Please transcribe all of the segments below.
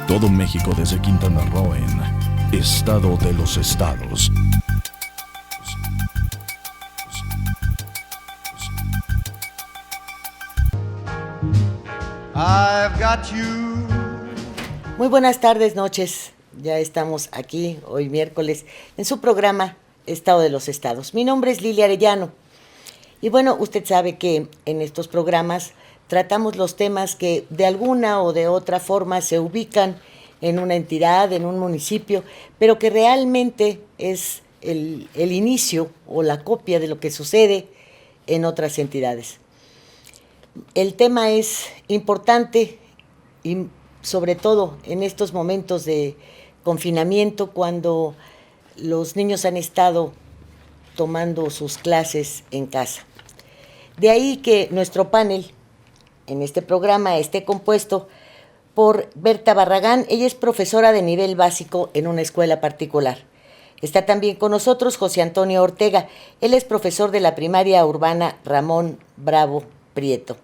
Todo México desde Quintana Roo en Estado de los Estados. I've got you. Muy buenas tardes, noches. Ya estamos aquí hoy miércoles en su programa Estado de los Estados. Mi nombre es Lilia Arellano. Y bueno, usted sabe que en estos programas tratamos los temas que de alguna o de otra forma se ubican en una entidad, en un municipio, pero que realmente es el inicio o la copia de lo que sucede en otras entidades. El tema es importante y sobre todo en estos momentos de confinamiento, cuando los niños han estado tomando sus clases en casa. De ahí que nuestro panel en este programa esté compuesto por Berta Barragán. Ella es profesora de nivel básico en una escuela particular. Está también con nosotros José Antonio Ortega. Él es profesor de la primaria urbana Ramón Bravo Prieto.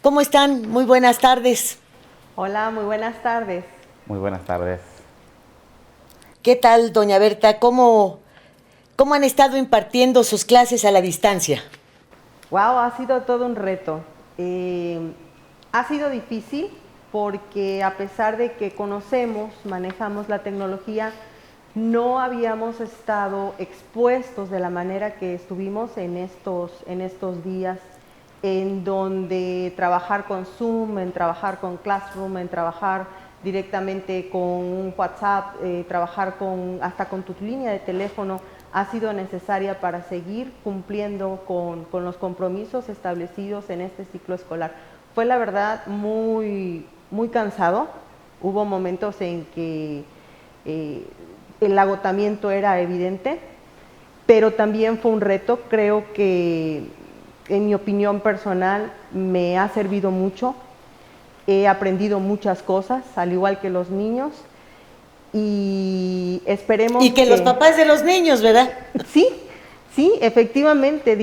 ¿Cómo están? Muy buenas tardes. Hola, muy buenas tardes. Muy buenas tardes. ¿Qué tal, doña Berta? ¿Cómo han estado impartiendo sus clases a la distancia? Wow, ha sido todo un reto. Ha sido difícil porque a pesar de que manejamos la tecnología, no habíamos estado expuestos de la manera que estuvimos en estos días, en donde trabajar con Zoom, en trabajar con Classroom, en trabajar directamente con WhatsApp, trabajar hasta con tu línea de teléfono, ha sido necesaria para seguir cumpliendo con los compromisos establecidos en este ciclo escolar. Fue la verdad muy, muy cansado. Hubo momentos en que el agotamiento era evidente, pero también fue un reto. Creo que, en mi opinión personal, me ha servido mucho. He aprendido muchas cosas, al igual que los niños. Y esperemos que los papás de los niños, ¿verdad? Sí, efectivamente,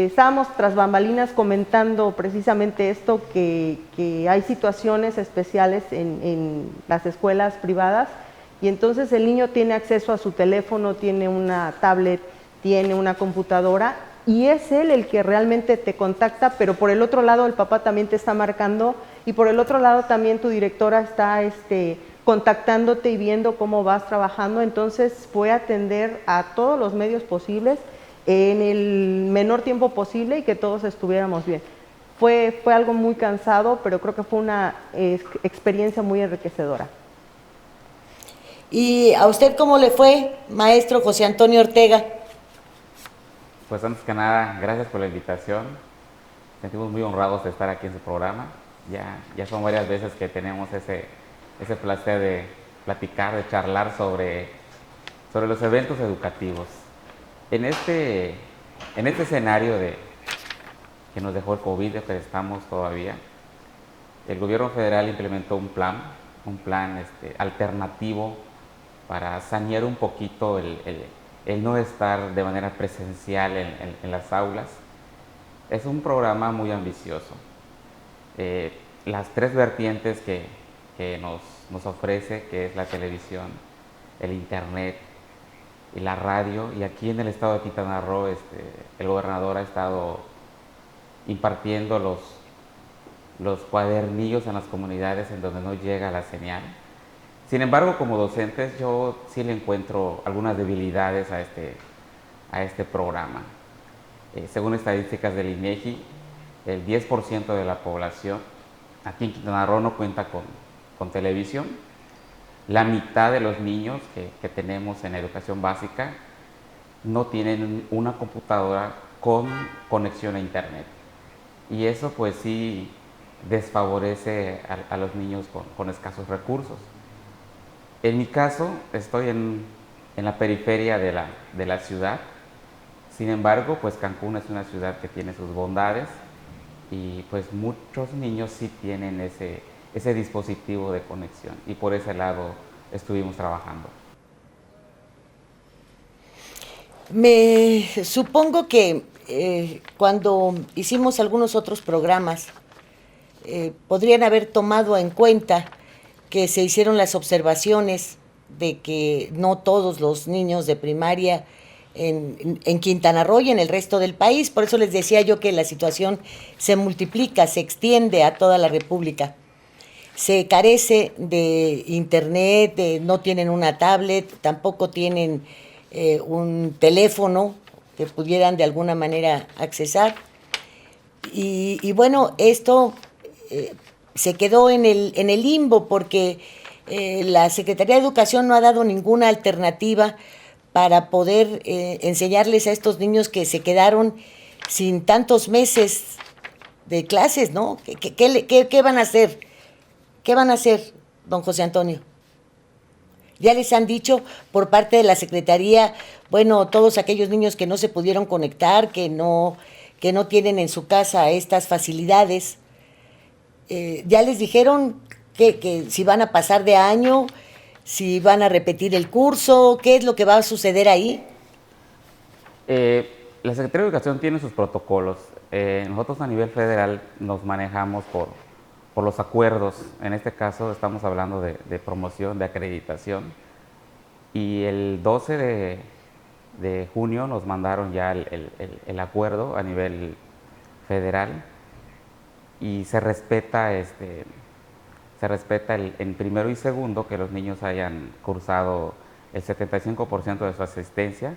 estábamos tras bambalinas comentando precisamente esto, que hay situaciones especiales en las escuelas privadas, y entonces el niño tiene acceso a su teléfono, tiene una tablet, tiene una computadora, y es él el que realmente te contacta, pero por el otro lado el papá también te está marcando, y por el otro lado también tu directora está contactándote y viendo cómo vas trabajando. Entonces fue atender a todos los medios posibles en el menor tiempo posible y que todos estuviéramos bien. Fue algo muy cansado, pero creo que fue una experiencia muy enriquecedora. ¿Y a usted cómo le fue, maestro José Antonio Ortega? Pues antes que nada, gracias por la invitación. Sentimos muy honrados de estar aquí en su programa. Ya son varias veces que tenemos ese placer de platicar, de charlar sobre los eventos educativos. En este escenario que nos dejó el COVID, que estamos todavía, el gobierno federal implementó un plan alternativo para sanear un poquito el no estar de manera presencial en las aulas. Es un programa muy ambicioso. Las tres vertientes que nos ofrece, que es la televisión, el internet y la radio, y aquí en el estado de Quintana Roo el gobernador ha estado impartiendo los cuadernillos en las comunidades en donde no llega la señal. Sin embargo, como docentes, yo sí le encuentro algunas debilidades a este programa. Según estadísticas del INEGI, el 10% de la población aquí en Quintana Roo no cuenta con televisión. La mitad de los niños que tenemos en educación básica no tienen una computadora con conexión a internet. Y eso pues sí desfavorece a los niños con escasos recursos. En mi caso, estoy en la periferia de la ciudad. Sin embargo, pues Cancún es una ciudad que tiene sus bondades y pues muchos niños sí tienen ese dispositivo de conexión, y por ese lado estuvimos trabajando. Me supongo que cuando hicimos algunos otros programas podrían haber tomado en cuenta que se hicieron las observaciones de que no todos los niños de primaria en Quintana Roo y en el resto del país, por eso les decía yo que la situación se multiplica, se extiende a toda la República. Se carece de internet, no tienen una tablet, tampoco tienen un teléfono que pudieran de alguna manera accesar. Y bueno, esto se quedó en el limbo porque la Secretaría de Educación no ha dado ninguna alternativa para poder enseñarles a estos niños que se quedaron sin tantos meses de clases, ¿no? ¿Qué van a hacer? ¿Qué van a hacer, don José Antonio? Ya les han dicho por parte de la Secretaría, bueno, todos aquellos niños que no se pudieron conectar, que no tienen en su casa estas facilidades, ya les dijeron que si van a pasar de año, si van a repetir el curso, ¿qué es lo que va a suceder ahí? La Secretaría de Educación tiene sus protocolos. Nosotros a nivel federal nos manejamos por los acuerdos. En este caso estamos hablando de promoción, de acreditación. Y el 12 de junio nos mandaron ya el acuerdo a nivel federal y se respeta en primero y segundo que los niños hayan cursado el 75% de su asistencia,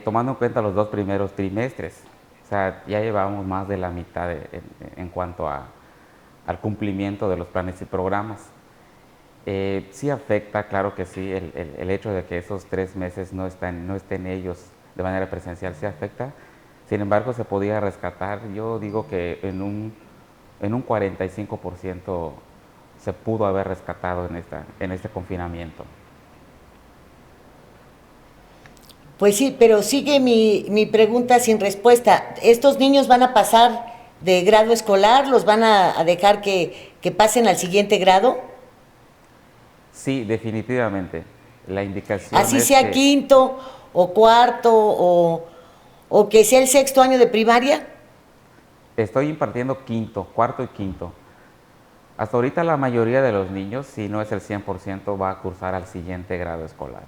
tomando en cuenta los 2 primeros trimestres. O sea, ya llevamos más de la mitad en cuanto al cumplimiento de los planes y programas. Sí afecta, claro que sí, el hecho de que esos 3 meses no estén ellos de manera presencial, sí afecta. Sin embargo, se podía rescatar, yo digo que en un 45% se pudo haber rescatado en este confinamiento. Pues sí, pero sigue mi pregunta sin respuesta. ¿Estos niños van a pasar de grado escolar? ¿Los van a dejar que pasen al siguiente grado? Sí, definitivamente. La indicación así es sea que quinto o cuarto o que sea el 6º año de primaria. estoy impartiendo cuarto y quinto. Hasta ahorita la mayoría de los niños, si no es el 100%, va a cursar al siguiente grado escolar.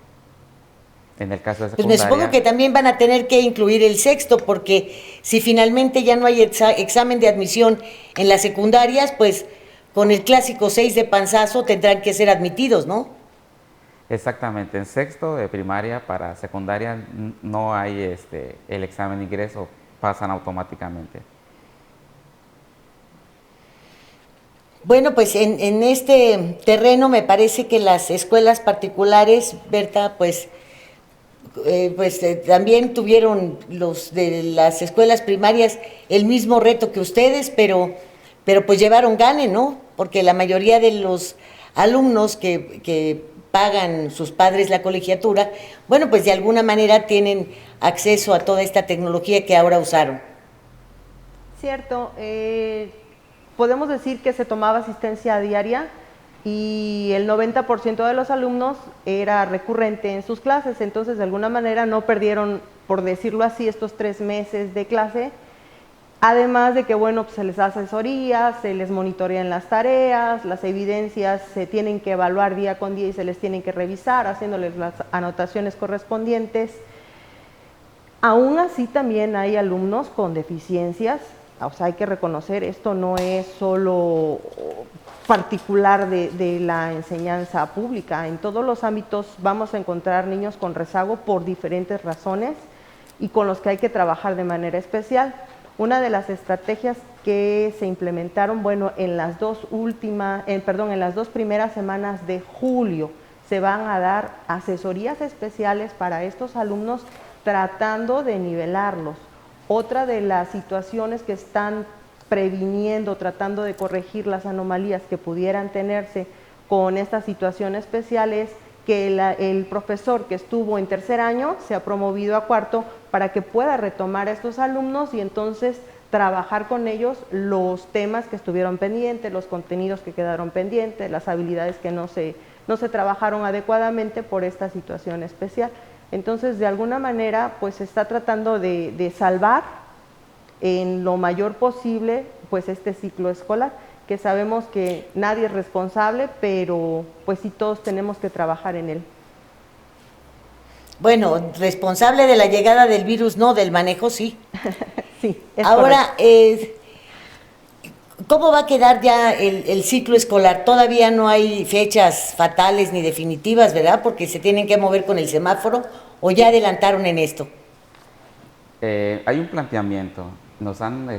En el caso de Pues me secundaria, supongo que también van a tener que incluir el 6º, porque si finalmente ya no hay examen de admisión en las secundarias, pues con el clásico 6 de panzazo tendrán que ser admitidos, ¿no? exactamente, en sexto de primaria para secundaria no hay el examen de ingreso, pasan automáticamente. Bueno, pues en este terreno me parece que las escuelas particulares, Berta, pues también tuvieron los de las escuelas primarias el mismo reto que ustedes, pero pues llevaron gane, ¿no? Porque la mayoría de los alumnos que pagan sus padres la colegiatura, bueno, pues de alguna manera tienen acceso a toda esta tecnología que ahora usaron. Cierto, podemos decir que se tomaba asistencia diaria y el 90% de los alumnos era recurrente en sus clases, entonces de alguna manera no perdieron, por decirlo así, estos 3 meses de clase, además de que, bueno, pues se les da asesoría, se les monitorean las tareas, las evidencias se tienen que evaluar día con día y se les tienen que revisar, haciéndoles las anotaciones correspondientes. Aún así también hay alumnos con deficiencias, o sea, hay que reconocer, esto no es solo particular de la enseñanza pública. En todos los ámbitos vamos a encontrar niños con rezago por diferentes razones y con los que hay que trabajar de manera especial. Una de las estrategias que se implementaron, bueno, en las dos primeras semanas de julio se van a dar asesorías especiales para estos alumnos tratando de nivelarlos. Otra de las situaciones que están previniendo, tratando de corregir las anomalías que pudieran tenerse con esta situación especial es que el profesor que estuvo en 3er año se ha promovido a 4º para que pueda retomar a estos alumnos y entonces trabajar con ellos los temas que estuvieron pendientes, los contenidos que quedaron pendientes, las habilidades que no se trabajaron adecuadamente por esta situación especial. Entonces, de alguna manera, pues se está tratando de salvar en lo mayor posible pues este ciclo escolar, que sabemos que nadie es responsable, pero pues sí todos tenemos que trabajar en él. Bueno, responsable de la llegada del virus, no, del manejo, sí. Sí, es Ahora, ¿cómo va a quedar ya el ciclo escolar? Todavía no hay fechas fatales ni definitivas, ¿verdad? Porque se tienen que mover con el semáforo, ¿o ya adelantaron en esto? Hay un planteamiento. Nos han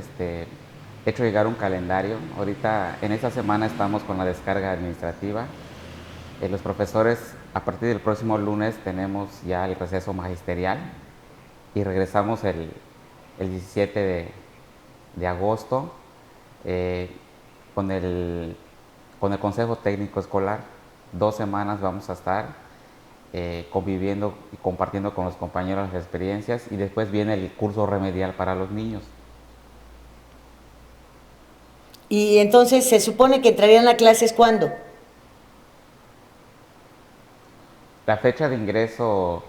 hecho llegar un calendario. Ahorita, en esta semana, estamos con la descarga administrativa. Los profesores, a partir del próximo lunes, tenemos ya el receso magisterial y regresamos el 17 de agosto con el Consejo Técnico Escolar. 2 semanas vamos a estar conviviendo y compartiendo con los compañeros las experiencias, y después viene el curso remedial para los niños. Y entonces se supone que entrarían a clases ¿cuándo? La fecha de ingreso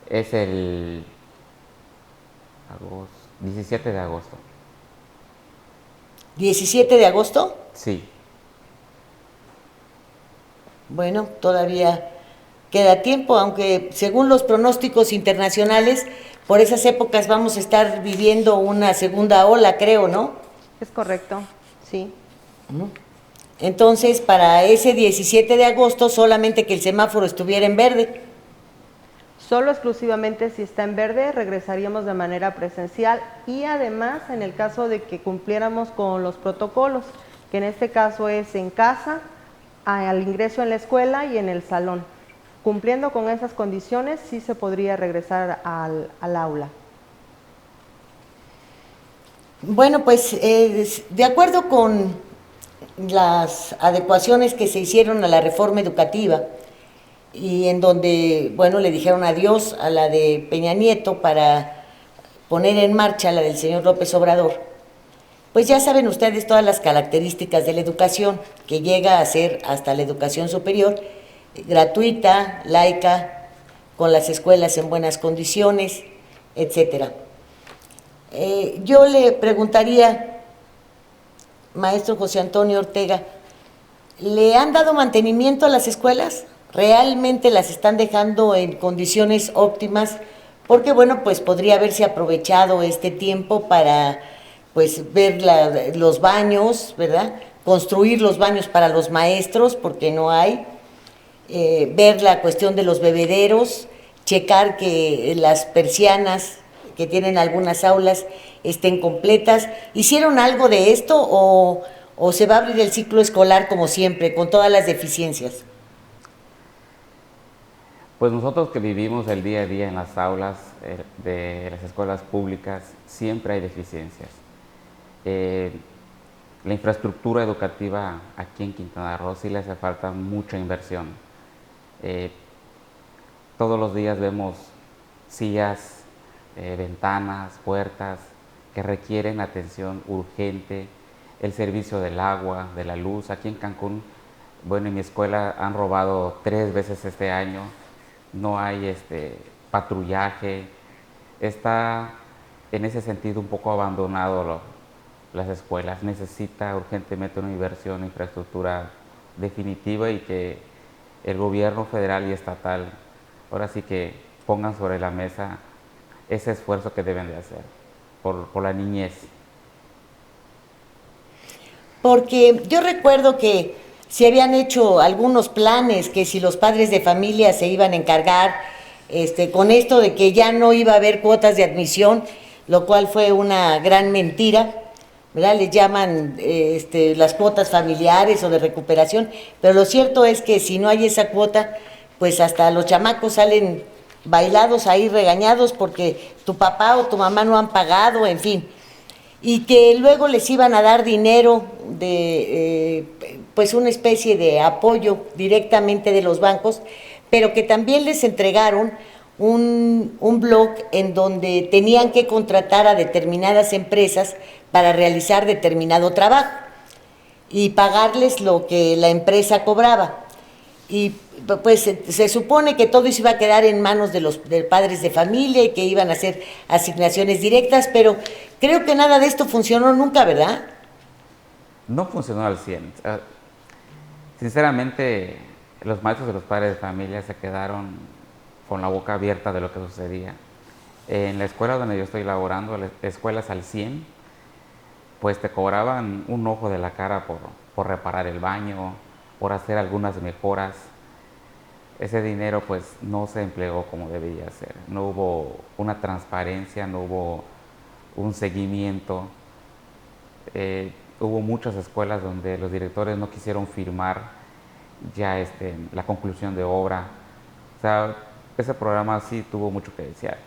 es el 17 de agosto. ¿17 de agosto? Sí. Bueno, todavía queda tiempo, aunque según los pronósticos internacionales, por esas épocas vamos a estar viviendo una segunda ola, creo, ¿no? Es correcto, sí. Entonces, para ese 17 de agosto, solamente que el semáforo estuviera en verde. Solo exclusivamente si está en verde regresaríamos de manera presencial, y además en el caso de que cumpliéramos con los protocolos, que en este caso es en casa, al ingreso en la escuela y en el salón. Cumpliendo con esas condiciones, sí se podría regresar al aula. Bueno, pues de acuerdo con las adecuaciones que se hicieron a la reforma educativa, y en donde, bueno, le dijeron adiós a la de Peña Nieto para poner en marcha la del señor López Obrador, pues ya saben ustedes todas las características de la educación, que llega a ser hasta la educación superior, gratuita, laica, con las escuelas en buenas condiciones, etcétera. Yo le preguntaría, maestro José Antonio Ortega, ¿le han dado mantenimiento a las escuelas? ¿Realmente las están dejando en condiciones óptimas? Porque, bueno, pues podría haberse aprovechado este tiempo para, pues, ver los baños, ¿verdad? Construir los baños para los maestros, porque no hay. Ver la cuestión de los bebederos, checar que las persianas que tienen algunas aulas estén completas. ¿Hicieron algo de esto o se va a abrir el ciclo escolar como siempre, con todas las deficiencias? Pues nosotros que vivimos el día a día en las aulas de las escuelas públicas, siempre hay deficiencias. La infraestructura educativa aquí en Quintana Roo sí le hace falta mucha inversión. Todos los días vemos sillas, ventanas, puertas que requieren atención urgente, el servicio del agua, de la luz. Aquí en Cancún, bueno, en mi escuela han robado 3 veces este año, no hay patrullaje, está en ese sentido un poco abandonado las escuelas. Necesita urgentemente una inversión en infraestructura definitiva, y que el gobierno federal y estatal ahora sí que pongan sobre la mesa ese esfuerzo que deben de hacer por la niñez. Porque yo recuerdo que se habían hecho algunos planes, que si los padres de familia se iban a encargar, con esto de que ya no iba a haber cuotas de admisión, lo cual fue una gran mentira, ¿verdad? Les llaman las cuotas familiares o de recuperación, pero lo cierto es que si no hay esa cuota, pues hasta los chamacos salen bailados ahí, regañados porque tu papá o tu mamá no han pagado, en fin. Y que luego les iban a dar dinero de, pues una especie de apoyo directamente de los bancos, pero que también les entregaron un blog en donde tenían que contratar a determinadas empresas para realizar determinado trabajo y pagarles lo que la empresa cobraba. Y pues se supone que todo eso iba a quedar en manos de los padres de familia y que iban a hacer asignaciones directas, pero creo que nada de esto funcionó nunca, ¿verdad? no funcionó al 100. Sinceramente, los maestros y los padres de familia se quedaron con la boca abierta de lo que sucedía. En la escuela donde yo estoy laborando, escuelas al 100, pues te cobraban un ojo de la cara por reparar el baño, por hacer algunas mejoras. Ese dinero pues no se empleó como debía ser. No hubo una transparencia, no hubo un seguimiento. Hubo muchas escuelas donde los directores no quisieron firmar ya la conclusión de obra. O sea, ese programa sí tuvo mucho que desear.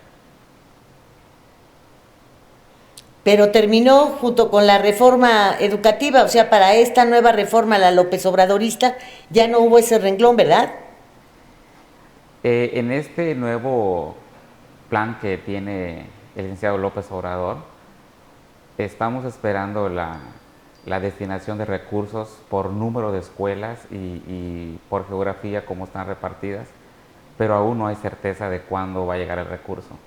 Pero terminó junto con la reforma educativa, o sea, para esta nueva reforma, la López Obradorista, ya no hubo ese renglón, ¿verdad? En este nuevo plan que tiene el licenciado López Obrador, estamos esperando la destinación de recursos por número de escuelas y por geografía, cómo están repartidas, pero aún no hay certeza de cuándo va a llegar el recurso.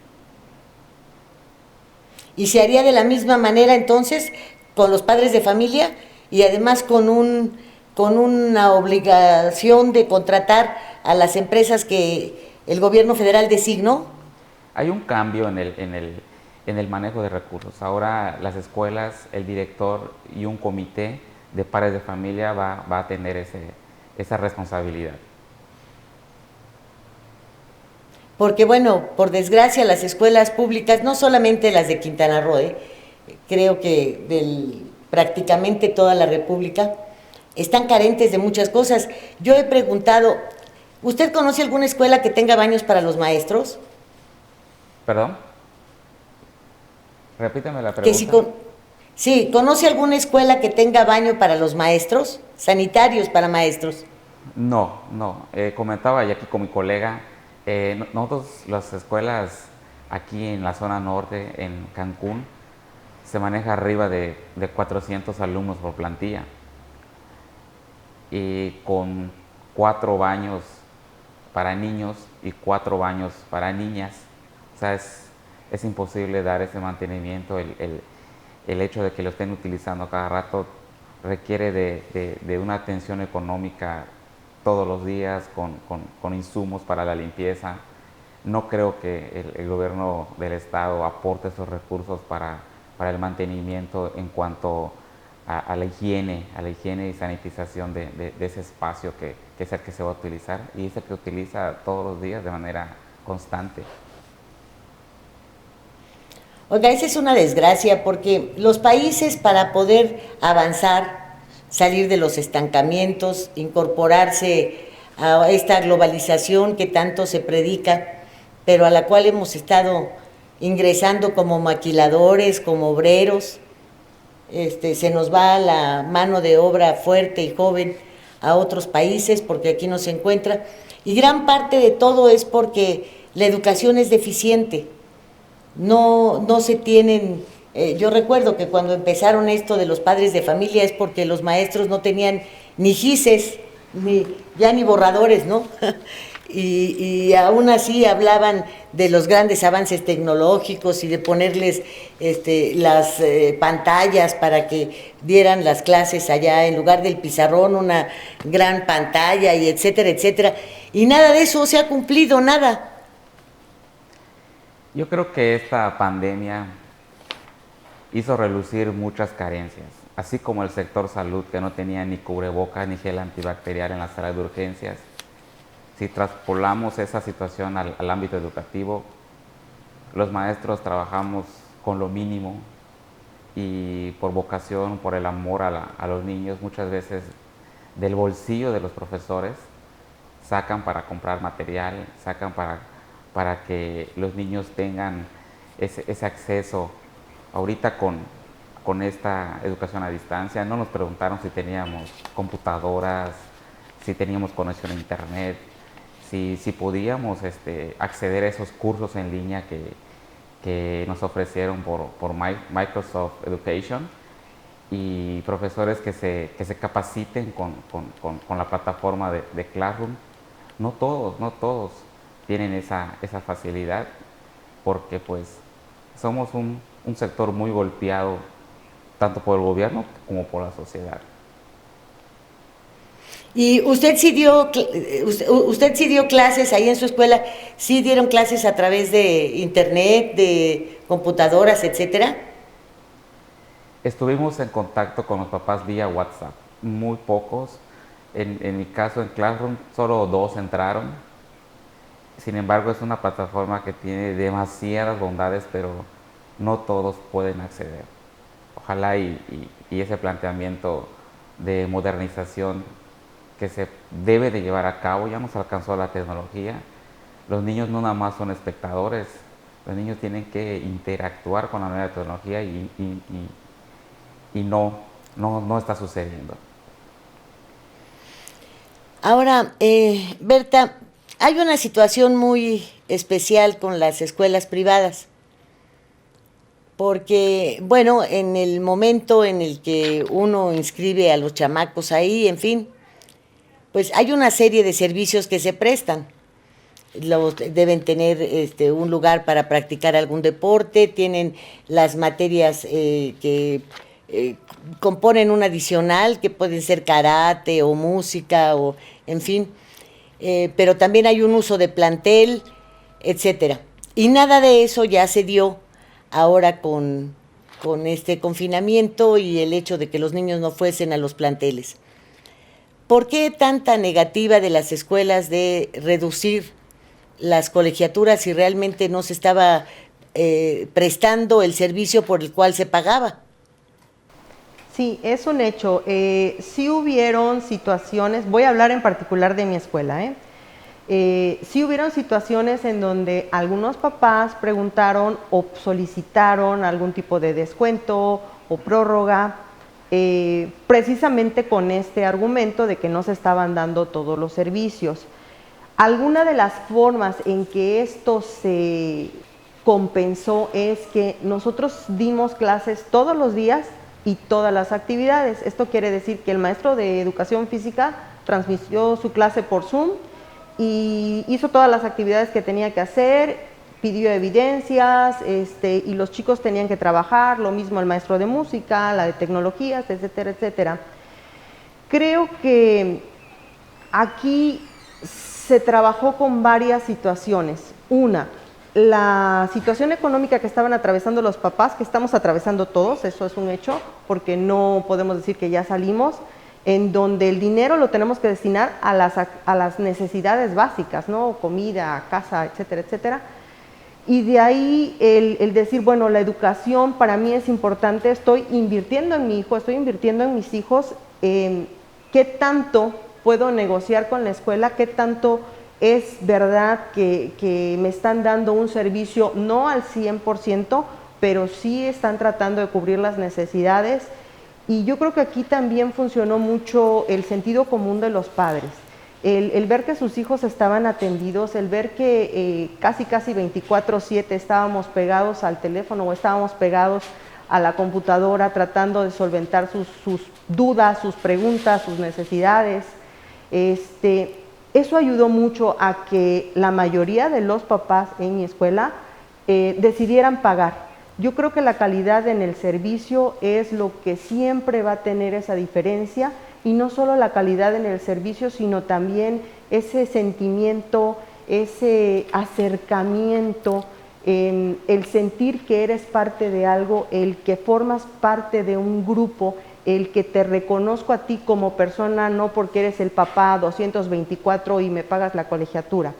Y se haría de la misma manera entonces con los padres de familia y además con una obligación de contratar a las empresas que el gobierno federal designó. Hay un cambio en el manejo de recursos. Ahora las escuelas, el director y un comité de padres de familia va a tener esa responsabilidad. Porque bueno, por desgracia las escuelas públicas, no solamente las de Quintana Roo, creo que prácticamente toda la República, están carentes de muchas cosas. Yo he preguntado, ¿usted conoce alguna escuela que tenga baños para los maestros? ¿Perdón? Repíteme la Que pregunta. sí, ¿conoce alguna escuela que tenga baño para los maestros? Sanitarios para maestros. No. Comentaba ya aquí con mi colega, nosotros las escuelas aquí en la zona norte, en Cancún, se maneja arriba de 400 alumnos por plantilla y con 4 baños para niños y 4 baños para niñas. O sea, es imposible dar ese mantenimiento. El hecho de que lo estén utilizando cada rato requiere de una atención económica todos los días con insumos para la limpieza. No creo que el gobierno del estado aporte esos recursos para el mantenimiento en cuanto a la higiene y sanitización de ese espacio que es el que se va a utilizar y es el que utiliza todos los días de manera constante. Oiga, esa es una desgracia porque los países para poder avanzar, salir de los estancamientos, incorporarse a esta globalización que tanto se predica, pero a la cual hemos estado ingresando como maquiladores, como obreros, se nos va la mano de obra fuerte y joven a otros países porque aquí no se encuentra, y gran parte de todo es porque la educación es deficiente. No se tienen, yo recuerdo que cuando empezaron esto de los padres de familia es porque los maestros no tenían ni gises, ni borradores, ¿no? y aún así hablaban de los grandes avances tecnológicos y de ponerles las pantallas para que dieran las clases allá, en lugar del pizarrón, una gran pantalla y etcétera, etcétera. Y nada de eso se ha cumplido, nada. Yo creo que esta pandemia hizo relucir muchas carencias, así como el sector salud que no tenía ni cubrebocas ni gel antibacterial en la sala de urgencias. Si traspolamos esa situación al ámbito educativo, los maestros trabajamos con lo mínimo y por vocación, por el amor a los niños, muchas veces del bolsillo de los profesores sacan para comprar material, sacan para que los niños tengan ese acceso. Ahorita con esta educación a distancia no nos preguntaron si teníamos computadoras, si teníamos conexión a internet, si podíamos acceder a esos cursos en línea que nos ofrecieron por Microsoft Education, y profesores que se capaciten con la plataforma de Classroom. No todos tienen esa facilidad, porque pues somos un sector muy golpeado tanto por el gobierno como por la sociedad. ¿Y usted sí dio clases ahí en su escuela? ¿Sí dieron clases a través de internet, de computadoras, etcétera? Estuvimos en contacto con los papás vía WhatsApp, muy pocos. En mi caso, en Classroom, solo 2 entraron. Sin embargo, es una plataforma que tiene demasiadas bondades, pero no todos pueden acceder. Ojalá y ese planteamiento de modernización que se debe de llevar a cabo, ya nos alcanzó la tecnología. Los niños no nada más son espectadores, los niños tienen que interactuar con la nueva tecnología y no está sucediendo. Ahora, Berta, hay una situación muy especial con las escuelas privadas, porque, bueno, en el momento en el que uno inscribe a los chamacos ahí, en fin, pues hay una serie de servicios que se prestan. Deben tener un lugar para practicar algún deporte, tienen las materias que componen un adicional, que pueden ser karate o música, o en fin, pero también hay un uso de plantel, etcétera. Y nada de eso ya se dio ahora con este confinamiento y el hecho de que los niños no fuesen a los planteles. ¿Por qué tanta negativa de las escuelas de reducir las colegiaturas si realmente no se estaba prestando el servicio por el cual se pagaba? Sí, es un hecho. Sí hubieron situaciones, voy a hablar en particular de mi escuela, sí hubieron situaciones en donde algunos papás preguntaron o solicitaron algún tipo de descuento o prórroga, precisamente con este argumento de que no se estaban dando todos los servicios. Alguna de las formas en que esto se compensó es que nosotros dimos clases todos los días y todas las actividades. Esto quiere decir que el maestro de educación física transmitió su clase por Zoom y hizo todas las actividades que tenía que hacer, pidió evidencias, y los chicos tenían que trabajar, lo mismo el maestro de música, la de tecnologías, etcétera, etcétera. Creo que aquí se trabajó con varias situaciones. Una, la situación económica que estaban atravesando los papás, que estamos atravesando todos, eso es un hecho, porque no podemos decir que ya salimos, en donde el dinero lo tenemos que destinar a las necesidades básicas, ¿no? Comida, casa, etcétera, etcétera. Y de ahí el decir, bueno, la educación para mí es importante, estoy invirtiendo en mi hijo, estoy invirtiendo en mis hijos, ¿qué tanto puedo negociar con la escuela? ¿Qué tanto es verdad que me están dando un servicio no al 100%, pero sí están tratando de cubrir las necesidades? Y yo creo que aquí también funcionó mucho el sentido común de los padres. El ver que sus hijos estaban atendidos, el ver que casi 24/7 estábamos pegados al teléfono o estábamos pegados a la computadora tratando de solventar sus dudas, sus preguntas, sus necesidades. Eso ayudó mucho a que la mayoría de los papás en mi escuela decidieran pagar. Yo creo que la calidad en el servicio es lo que siempre va a tener esa diferencia, y no solo la calidad en el servicio, sino también ese sentimiento, ese acercamiento, el sentir que eres parte de algo, el que formas parte de un grupo, el que te reconozco a ti como persona, no porque eres el papá 224 y me pagas la colegiatura.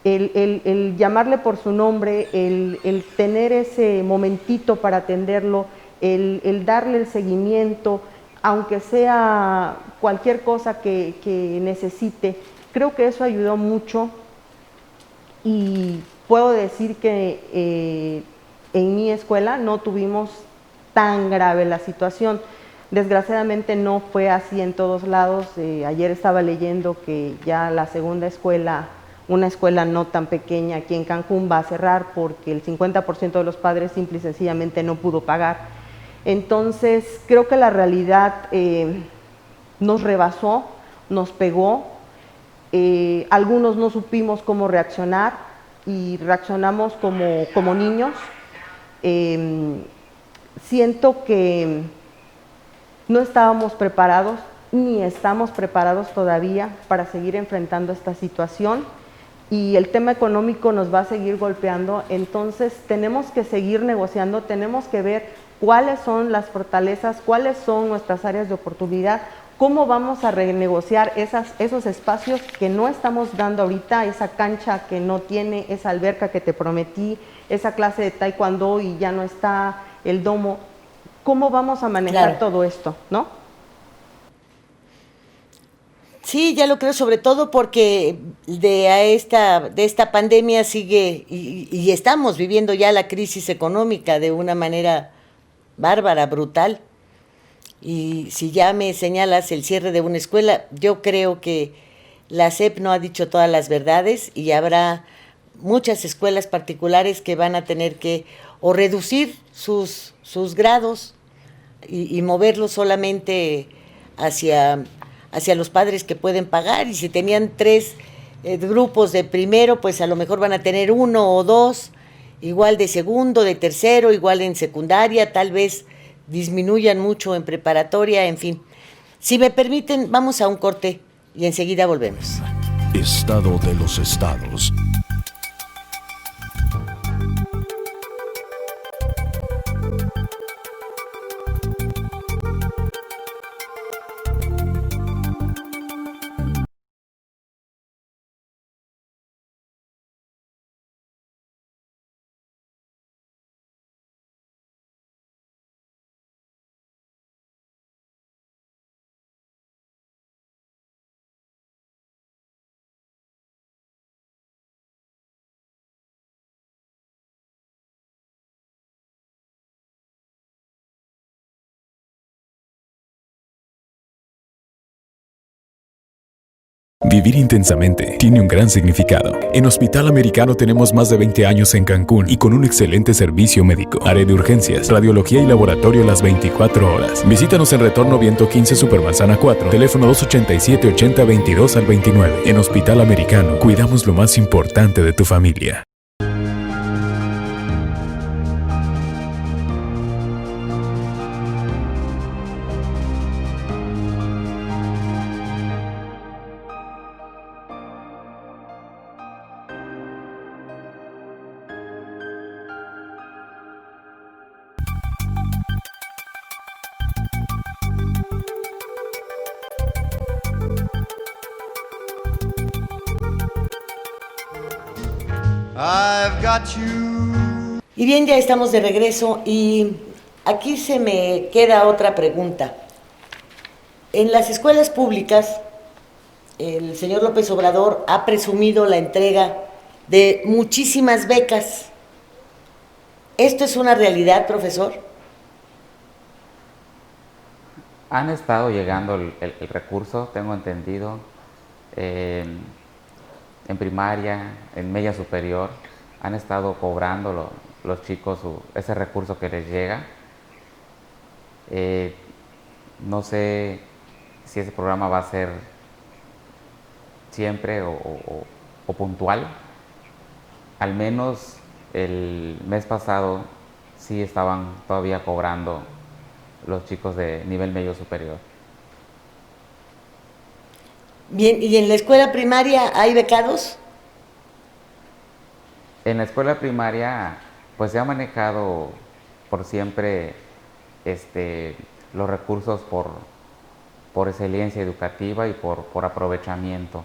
El llamarle por su nombre, el tener ese momentito para atenderlo, el darle el seguimiento, aunque sea cualquier cosa que necesite, creo que eso ayudó mucho. Y puedo decir que en mi escuela no tuvimos tan grave la situación. Desgraciadamente no fue así en todos lados. Ayer estaba leyendo que ya la segunda escuela, una escuela no tan pequeña aquí en Cancún, va a cerrar porque el 50% de los padres simple y sencillamente no pudo pagar. Entonces creo que la realidad nos rebasó, nos pegó. Algunos no supimos cómo reaccionar y reaccionamos como niños. Siento que no estábamos preparados, ni estamos preparados todavía para seguir enfrentando esta situación y el tema económico nos va a seguir golpeando, entonces tenemos que seguir negociando, tenemos que ver cuáles son las fortalezas, cuáles son nuestras áreas de oportunidad, cómo vamos a renegociar esos espacios que no estamos dando ahorita, esa cancha que no tiene, esa alberca que te prometí, esa clase de taekwondo y ya no está el domo. ¿Cómo vamos a manejar todo esto, no? Sí, ya lo creo, sobre todo porque de esta pandemia sigue y estamos viviendo ya la crisis económica de una manera bárbara, brutal. Y si ya me señalas el cierre de una escuela, yo creo que la SEP no ha dicho todas las verdades y habrá muchas escuelas particulares que van a tener que o reducir sus grados y moverlos solamente hacia los padres que pueden pagar, y si tenían 3 grupos de primero, pues a lo mejor van a tener 1 o 2, igual de segundo, de tercero, igual en secundaria, tal vez disminuyan mucho en preparatoria, en fin. Si me permiten, vamos a un corte y enseguida volvemos. Estado de los estados. Vivir intensamente tiene un gran significado. En Hospital Americano tenemos más de 20 años en Cancún y con un excelente servicio médico. Área de urgencias, radiología y laboratorio las 24 horas. Visítanos en Retorno Viento 15 Supermanzana 4, teléfono 287-8022 al 29. En Hospital Americano, cuidamos lo más importante de tu familia. I've got you. Y bien, ya estamos de regreso y aquí se me queda otra pregunta. En las escuelas públicas, el señor López Obrador ha presumido la entrega de muchísimas becas. ¿Esto es una realidad, profesor? Han estado llegando el recurso, tengo entendido, en primaria, en media superior, han estado cobrando los chicos ese recurso que les llega. No sé si ese programa va a ser siempre o puntual. Al menos el mes pasado sí estaban todavía cobrando los chicos de nivel medio superior. Bien, ¿y en la escuela primaria hay becados? En la escuela primaria, pues se ha manejado por siempre los recursos por excelencia educativa y por aprovechamiento.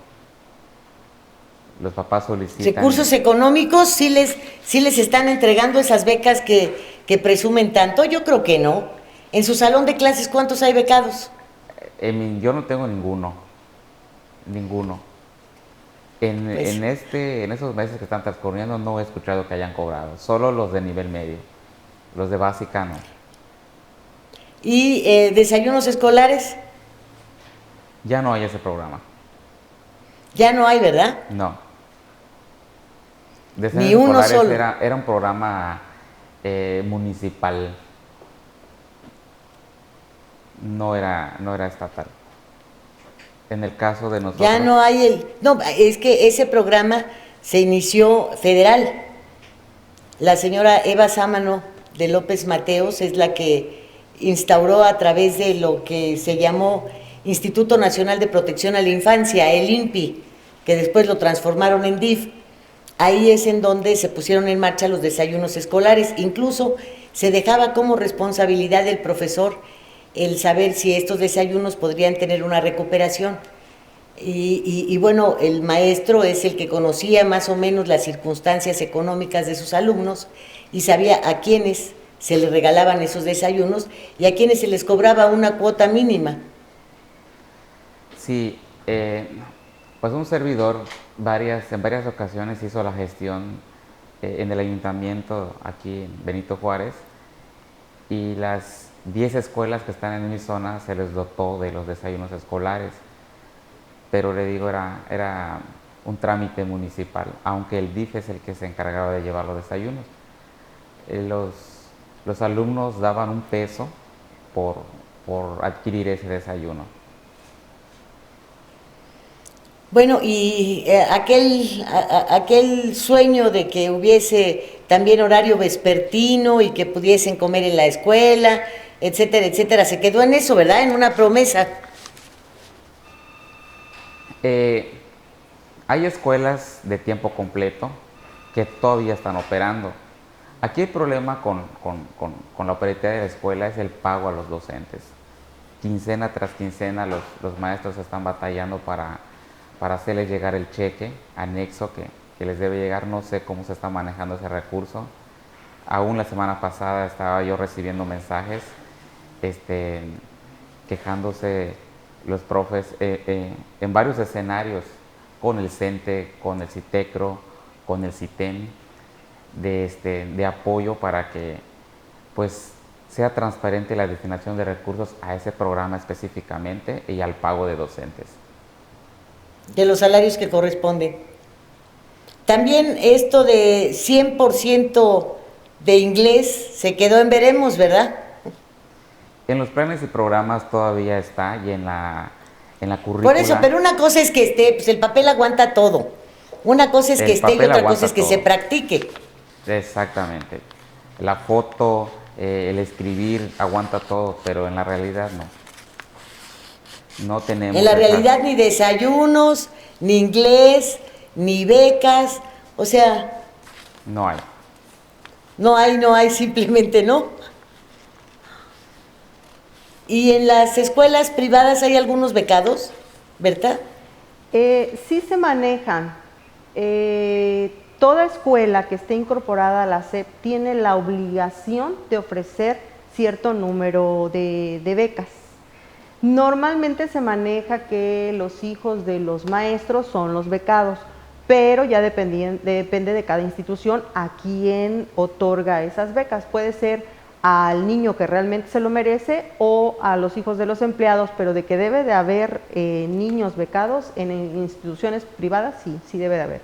Los papás solicitan... ¿Recursos económicos sí les están entregando esas becas que presumen tanto? Yo creo que no. En su salón de clases, ¿cuántos hay becados? Yo no tengo ninguno. En esos meses que están transcurriendo no he escuchado que hayan cobrado. Solo los de nivel medio. Los de básica no. ¿Y desayunos escolares? Ya no hay ese programa. Ya no hay, ¿verdad? No. Ni uno solo. Era un programa municipal. No era estatal. En el caso de nosotros... Ya no hay No, es que ese programa se inició federal. La señora Eva Sámano de López Mateos es la que instauró a través de lo que se llamó Instituto Nacional de Protección a la Infancia, el INPI, que después lo transformaron en DIF. Ahí es en donde se pusieron en marcha los desayunos escolares. Incluso se dejaba como responsabilidad del profesor el saber si estos desayunos podrían tener una recuperación. Y bueno, el maestro es el que conocía más o menos las circunstancias económicas de sus alumnos y sabía a quiénes se les regalaban esos desayunos y a quienes se les cobraba una cuota mínima. Sí, pues un servidor en varias ocasiones hizo la gestión en el ayuntamiento aquí en Benito Juárez, y las 10 escuelas que están en mi zona se les dotó de los desayunos escolares, pero le digo, era un trámite municipal, aunque el DIF es el que se encargaba de llevar los desayunos. Los alumnos daban $1 por adquirir ese desayuno. Bueno, y aquel sueño de que hubiese también horario vespertino y que pudiesen comer en la escuela, etcétera, etcétera, se quedó en eso, ¿verdad? En una promesa. Hay escuelas de tiempo completo que todavía están operando. Aquí el problema con la operatividad de la escuela es el pago a los docentes. Quincena tras quincena los maestros están batallando para hacerles llegar el cheque anexo que les debe llegar. No sé cómo se está manejando ese recurso. Aún la semana pasada estaba yo recibiendo mensajes quejándose los profes en varios escenarios, con el CENTE, con el CITECRO, con el CITEM, de apoyo para que pues sea transparente la destinación de recursos a ese programa específicamente y al pago de docentes. De los salarios que corresponden. También esto de 100% de inglés se quedó en veremos, ¿verdad? En los planes y programas todavía está, y en la currícula. Por eso, pero una cosa es que esté, pues el papel aguanta todo. Una cosa es que esté y otra cosa es que se practique. Exactamente. La foto, el escribir aguanta todo, pero en la realidad no. No tenemos. En la realidad ni desayunos, ni inglés, ni becas, o sea. No hay. No hay, simplemente no. ¿Y en las escuelas privadas hay algunos becados, Berta? Sí se manejan. Toda escuela que esté incorporada a la SEP tiene la obligación de ofrecer cierto número de becas. Normalmente se maneja que los hijos de los maestros son los becados, pero ya depende de cada institución a quién otorga esas becas. Puede ser al niño que realmente se lo merece o a los hijos de los empleados, pero de que debe de haber niños becados en instituciones privadas, sí debe de haber.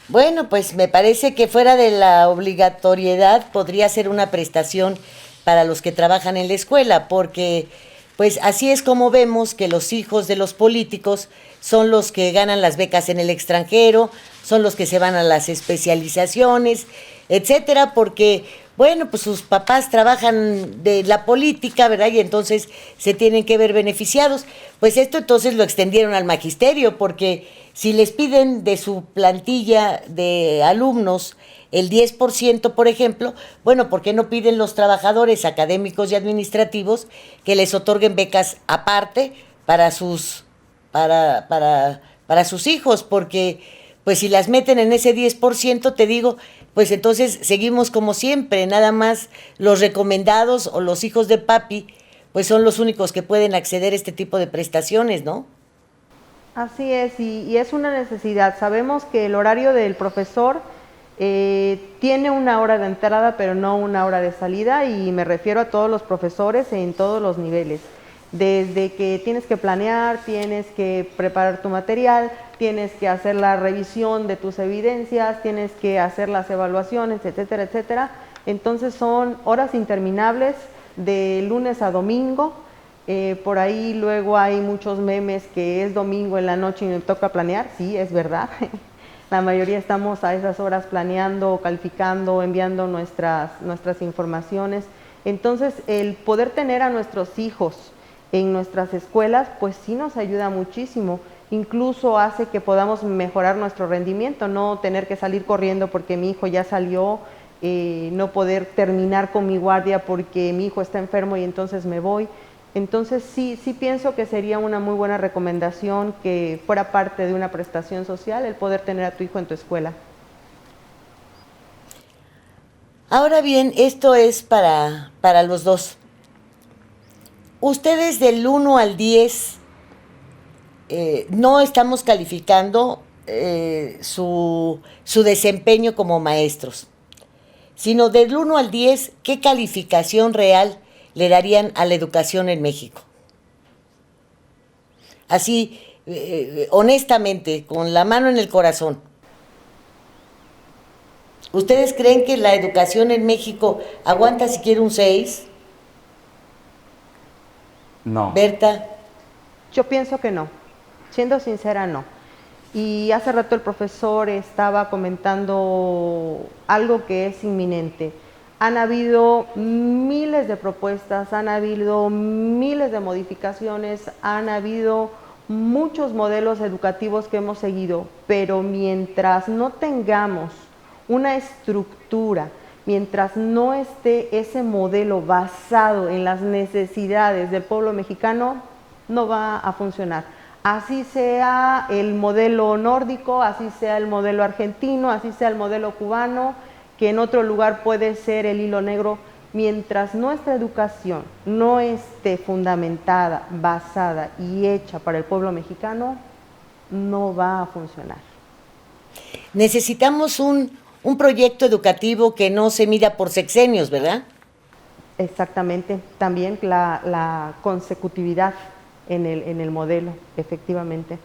Bueno, pues me parece que fuera de la obligatoriedad podría ser una prestación para los que trabajan en la escuela, porque pues así es como vemos que los hijos de los políticos son los que ganan las becas en el extranjero, son los que se van a las especializaciones, etcétera, porque bueno, pues sus papás trabajan de la política, ¿verdad? Y entonces se tienen que ver beneficiados. Pues esto entonces lo extendieron al magisterio, porque si les piden de su plantilla de alumnos el 10%, por ejemplo, bueno, ¿por qué no piden los trabajadores académicos y administrativos que les otorguen becas aparte para sus hijos? Porque pues si las meten en ese 10%, te digo, pues entonces seguimos como siempre, nada más los recomendados o los hijos de papi, pues son los únicos que pueden acceder a este tipo de prestaciones, ¿no? Así es, y es una necesidad. Sabemos que el horario del profesor tiene una hora de entrada, pero no una hora de salida, y me refiero a todos los profesores en todos los niveles. Desde que tienes que planear, tienes que preparar tu material, tienes que hacer la revisión de tus evidencias, tienes que hacer las evaluaciones, etcétera, etcétera. Entonces son horas interminables de lunes a domingo. Por ahí luego hay muchos memes que es domingo en la noche y me toca planear. Sí, es verdad. La mayoría estamos a esas horas planeando, calificando, enviando nuestras informaciones. Entonces, el poder tener a nuestros hijos en nuestras escuelas, pues sí nos ayuda muchísimo. Incluso hace que podamos mejorar nuestro rendimiento, no tener que salir corriendo porque mi hijo ya salió, no poder terminar con mi guardia porque mi hijo está enfermo y entonces me voy. Entonces sí pienso que sería una muy buena recomendación que fuera parte de una prestación social el poder tener a tu hijo en tu escuela. Ahora bien, esto es para los dos. Ustedes del 1 al 10 no estamos calificando su desempeño como maestros, sino del 1 al 10, ¿qué calificación real le darían a la educación en México? Así, honestamente, con la mano en el corazón. ¿Ustedes creen que la educación en México aguanta siquiera un 6? No. Berta. Yo pienso que no, siendo sincera no. Y hace rato el profesor estaba comentando algo que es inminente. Han habido miles de propuestas, han habido miles de modificaciones, han habido muchos modelos educativos que hemos seguido, pero mientras no tengamos una estructura, mientras no esté ese modelo basado en las necesidades del pueblo mexicano, no va a funcionar. Así sea el modelo nórdico, así sea el modelo argentino, así sea el modelo cubano, que en otro lugar puede ser el hilo negro, mientras nuestra educación no esté fundamentada, basada y hecha para el pueblo mexicano, no va a funcionar. Necesitamos un proyecto educativo que no se mida por sexenios, ¿verdad? Exactamente, también la consecutividad en el modelo, efectivamente.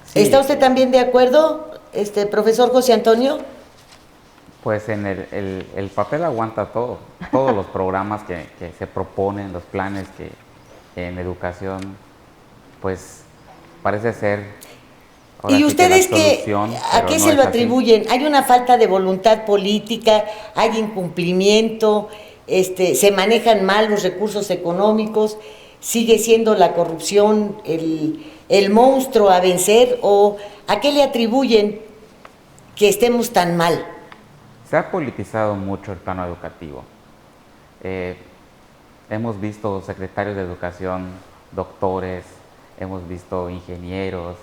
Sí. ¿Está usted también de acuerdo, profesor José Antonio? Pues en el papel aguanta todo, todos los programas que se proponen, los planes que en educación, pues parece ser... ¿Y ustedes a qué se lo atribuyen? ¿Hay una falta de voluntad política? ¿Hay incumplimiento? ¿Se manejan mal los recursos económicos? ¿Sigue siendo la corrupción el monstruo a vencer? ¿O a qué le atribuyen que estemos tan mal? Se ha politizado mucho el plano educativo. Hemos visto secretarios de educación, doctores, hemos visto ingenieros,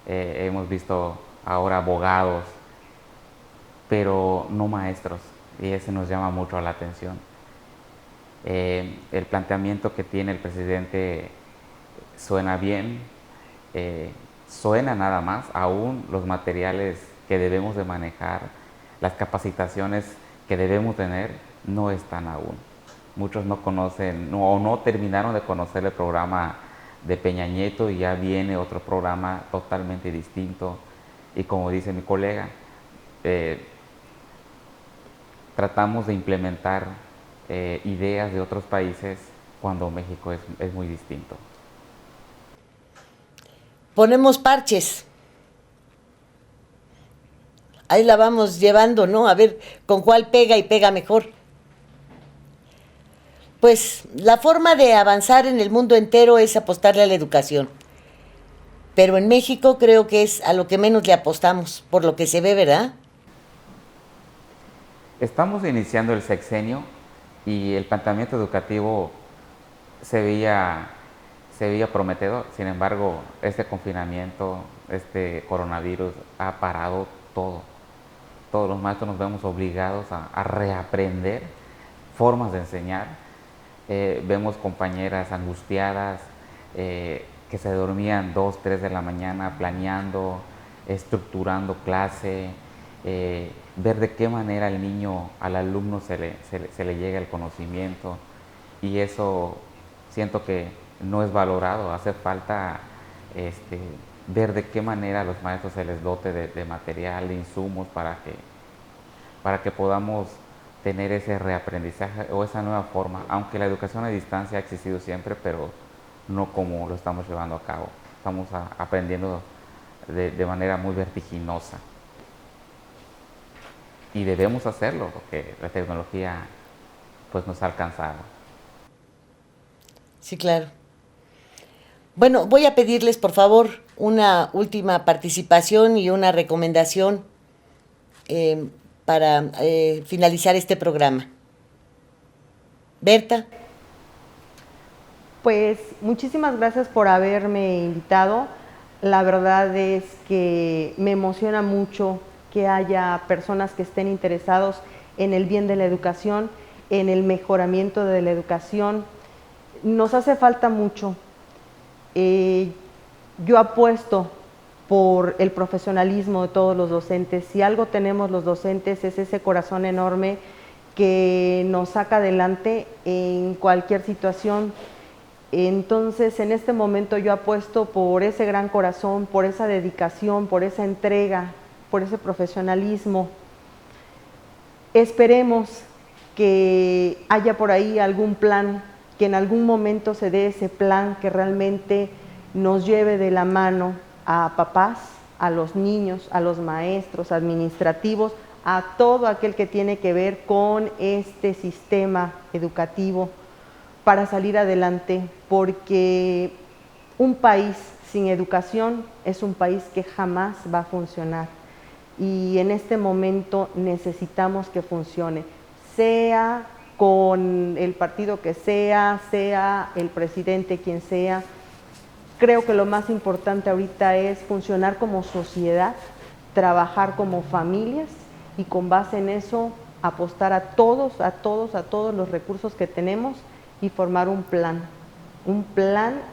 hemos visto ahora abogados, pero no maestros, y ese nos llama mucho la atención. El planteamiento que tiene el presidente suena bien, suena nada más, aún los materiales que debemos de manejar, las capacitaciones que debemos tener, no están aún. Muchos no conocen o no terminaron de conocer el programa de Peña Nieto y ya viene otro programa totalmente distinto. Y como dice mi colega, tratamos de implementar ideas de otros países cuando México es muy distinto. Ponemos parches. Ahí la vamos llevando, ¿no? A ver con cuál pega y pega mejor. Pues la forma de avanzar en el mundo entero es apostarle a la educación. Pero en México creo que es a lo que menos le apostamos, por lo que se ve, ¿verdad? Estamos iniciando el sexenio y el planteamiento educativo se veía prometedor. Sin embargo, este confinamiento, este coronavirus ha parado todo. Todos los maestros nos vemos obligados a reaprender formas de enseñar. Vemos compañeras angustiadas que se dormían 2, 3 de la mañana planeando, estructurando clase, ver de qué manera al alumno se le llega el conocimiento, y eso siento que no es valorado. Hace falta ver de qué manera a los maestros se les dote de material, de insumos para que podamos tener ese reaprendizaje o esa nueva forma, aunque la educación a distancia ha existido siempre, pero no como lo estamos llevando a cabo. Estamos aprendiendo de manera muy vertiginosa. Y debemos hacerlo, porque la tecnología pues nos alcanzara. Sí, claro. Bueno, voy a pedirles, por favor, una última participación y una recomendación para finalizar este programa. Berta. Pues muchísimas gracias por haberme invitado. La verdad es que me emociona mucho que haya personas que estén interesados en el bien de la educación, en el mejoramiento de la educación. Nos hace falta mucho. Yo apuesto por el profesionalismo de todos los docentes. Si algo tenemos los docentes es ese corazón enorme que nos saca adelante en cualquier situación. Entonces, en este momento yo apuesto por ese gran corazón, por esa dedicación, por esa entrega, por ese profesionalismo. Esperemos que haya por ahí algún plan, que en algún momento se dé ese plan que realmente nos lleve de la mano a papás, a los niños, a los maestros, administrativos, a todo aquel que tiene que ver con este sistema educativo para salir adelante, porque un país sin educación es un país que jamás va a funcionar. Y en este momento necesitamos que funcione, sea con el partido que sea el presidente quien sea. Creo que lo más importante ahorita es funcionar como sociedad, trabajar como familias y con base en eso apostar a todos los recursos que tenemos y formar un plan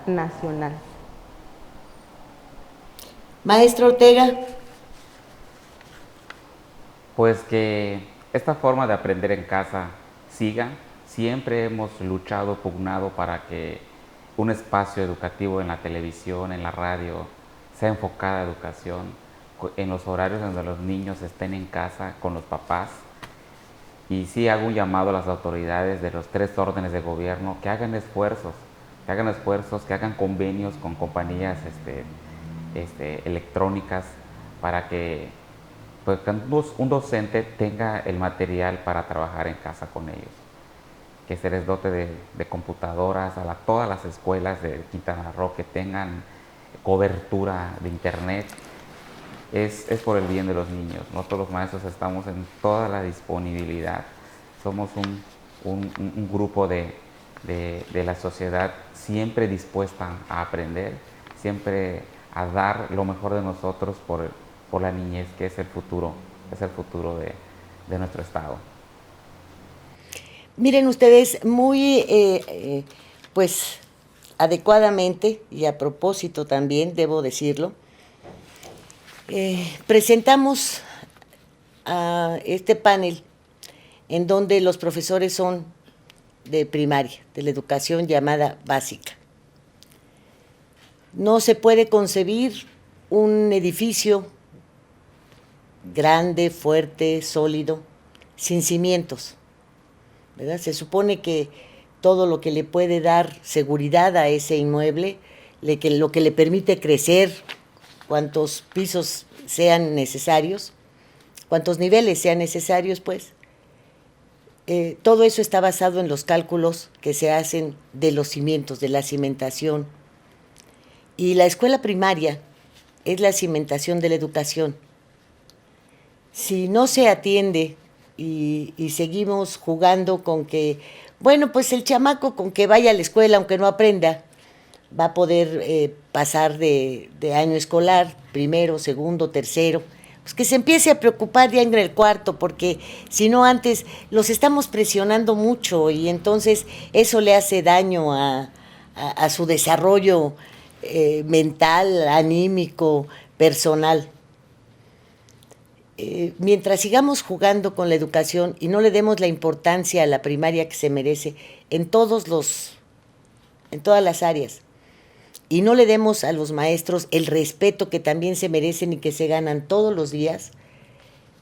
nacional. Maestro Ortega. Pues que esta forma de aprender en casa siga. Siempre hemos luchado, pugnado para que un espacio educativo en la televisión, en la radio, sea enfocada a educación, en los horarios donde los niños estén en casa con los papás. Y sí hago un llamado a las autoridades de los 3 órdenes de gobierno que hagan esfuerzos, que hagan convenios con compañías electrónicas para que pues, un docente tenga el material para trabajar en casa con ellos. Que se les dote de computadoras todas las escuelas de Quintana Roo que tengan cobertura de internet. Es por el bien de los niños. Nosotros los maestros estamos en toda la disponibilidad. Somos un grupo de la sociedad siempre dispuesta a aprender, siempre a dar lo mejor de nosotros por la niñez, que es el futuro de nuestro estado. Miren ustedes, muy pues adecuadamente y a propósito también, debo decirlo, presentamos a este panel en donde los profesores son de primaria, de la educación llamada básica. No se puede concebir un edificio grande, fuerte, sólido, sin cimientos, ¿verdad? Se supone que todo lo que le puede dar seguridad a ese inmueble, lo que le permite crecer, cuantos pisos sean necesarios, cuantos niveles sean necesarios, pues, todo eso está basado en los cálculos que se hacen de los cimientos, de la cimentación. Y la escuela primaria es la cimentación de la educación. Si no se atiende y seguimos jugando con que, bueno, pues el chamaco con que vaya a la escuela, aunque no aprenda, va a poder pasar de año escolar, primero, segundo, tercero, pues que se empiece a preocupar ya en el cuarto, porque si no antes los estamos presionando mucho y entonces eso le hace daño a su desarrollo mental, anímico, personal. Mientras sigamos jugando con la educación y no le demos la importancia a la primaria que se merece en todas las áreas, y no le demos a los maestros el respeto que también se merecen y que se ganan todos los días,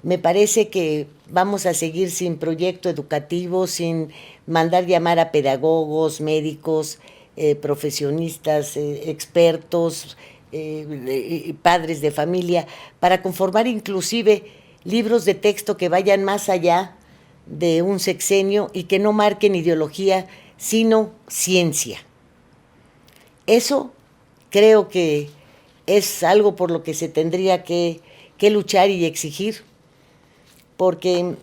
me parece que vamos a seguir sin proyecto educativo, sin mandar llamar a pedagogos, médicos, profesionistas, expertos, padres de familia, para conformar inclusive libros de texto que vayan más allá de un sexenio y que no marquen ideología, sino ciencia. Eso creo que es algo por lo que se tendría que luchar y exigir, porque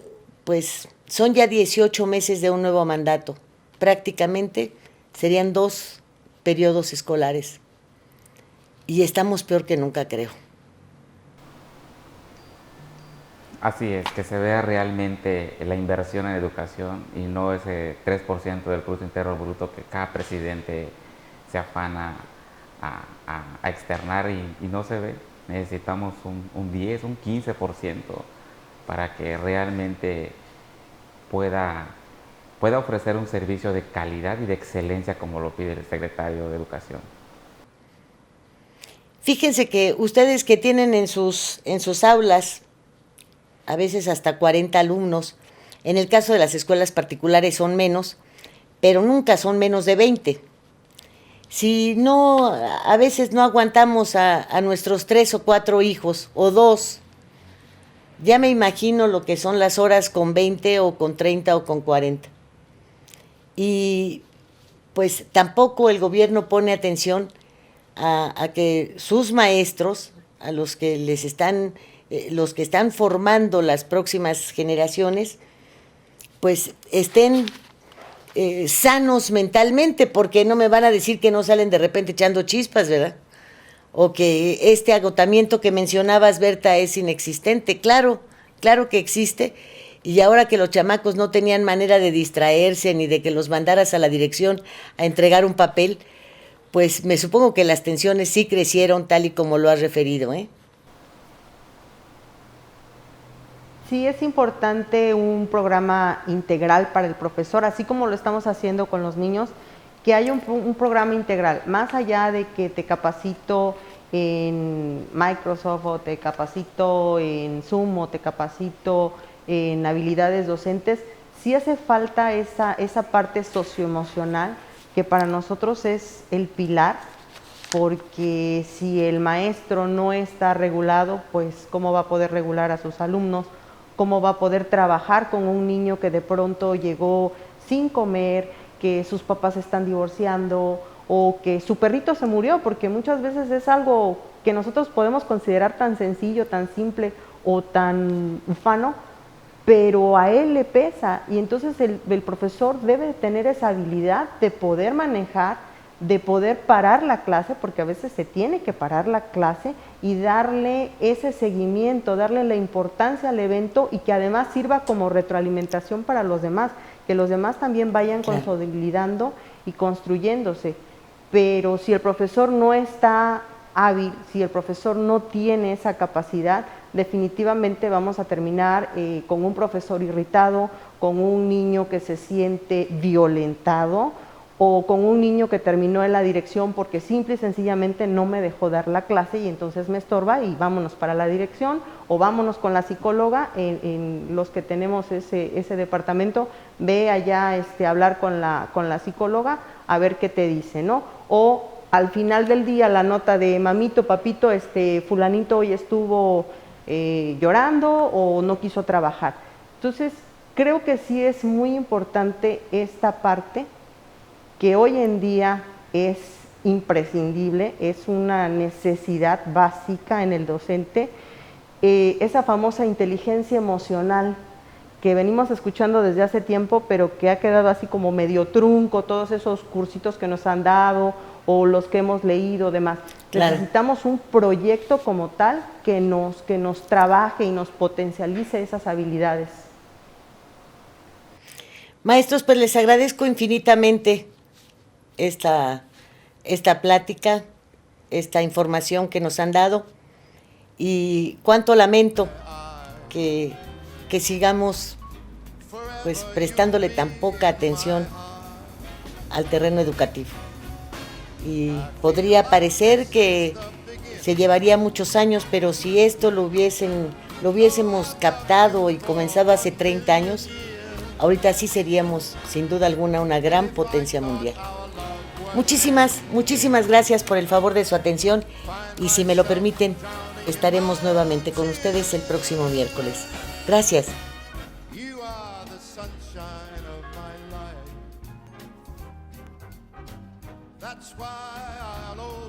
pues son ya 18 meses de un nuevo mandato, prácticamente serían 2 periodos escolares y estamos peor que nunca, creo. Así es, que se vea realmente la inversión en educación y no ese 3% del Producto Interno Bruto que cada presidente se afana a externar y no se ve. Necesitamos un 10, un 15% para que realmente pueda ofrecer un servicio de calidad y de excelencia como lo pide el secretario de Educación. Fíjense que ustedes que tienen en sus aulas a veces hasta 40 alumnos, en el caso de las escuelas particulares son menos, pero nunca son menos de 20. Si no, a veces no aguantamos a nuestros 3 o 4 hijos, o 2, ya me imagino lo que son las horas con 20 o con 30 o con 40. Y pues tampoco el gobierno pone atención a que sus maestros, a los que les están, los que están formando las próximas generaciones, pues estén sanos mentalmente, porque no me van a decir que no salen de repente echando chispas, ¿verdad? O que este agotamiento que mencionabas, Berta, es inexistente. Claro que existe, y ahora que los chamacos no tenían manera de distraerse ni de que los mandaras a la dirección a entregar un papel, pues me supongo que las tensiones sí crecieron tal y como lo has referido, ¿eh? Sí, es importante un programa integral para el profesor, así como lo estamos haciendo con los niños, que haya un programa integral, más allá de que te capacito en Microsoft o te capacito en Zoom o te capacito en habilidades docentes, sí hace falta esa parte socioemocional que para nosotros es el pilar, porque si el maestro no está regulado, pues ¿cómo va a poder regular a sus alumnos? ¿Cómo va a poder trabajar con un niño que de pronto llegó sin comer, que sus papás se están divorciando o que su perrito se murió? Porque muchas veces es algo que nosotros podemos considerar tan sencillo, tan simple o tan ufano, pero a él le pesa, y entonces el profesor debe tener esa habilidad de poder manejar, de poder parar la clase, porque a veces se tiene que parar la clase y darle ese seguimiento, darle la importancia al evento y que además sirva como retroalimentación para los demás, que los demás también vayan consolidando y construyéndose. Pero si el profesor no está hábil, si el profesor no tiene esa capacidad, definitivamente vamos a terminar con un profesor irritado, con un niño que se siente violentado, o con un niño que terminó en la dirección porque simple y sencillamente no me dejó dar la clase y entonces me estorba y vámonos para la dirección, o vámonos con la psicóloga, en los que tenemos ese departamento, ve allá hablar con la psicóloga a ver qué te dice, ¿no? O al final del día la nota de mamito, papito, fulanito hoy estuvo llorando o no quiso trabajar. Entonces creo que sí es muy importante esta parte, que hoy en día es imprescindible, es una necesidad básica en el docente, esa famosa inteligencia emocional que venimos escuchando desde hace tiempo, pero que ha quedado así como medio trunco, todos esos cursitos que nos han dado o los que hemos leído, demás. Claro. Necesitamos un proyecto como tal que nos trabaje y nos potencialice esas habilidades. Maestros, pues les agradezco infinitamente esta plática, esta información que nos han dado, y cuánto lamento que sigamos pues prestándole tan poca atención al terreno educativo. Y podría parecer que se llevaría muchos años, pero si esto lo hubiésemos captado y comenzado hace 30 años, ahorita sí seríamos sin duda alguna una gran potencia mundial. Muchísimas gracias por el favor de su atención, y si me lo permiten, estaremos nuevamente con ustedes el próximo miércoles. Gracias. That's why I'll always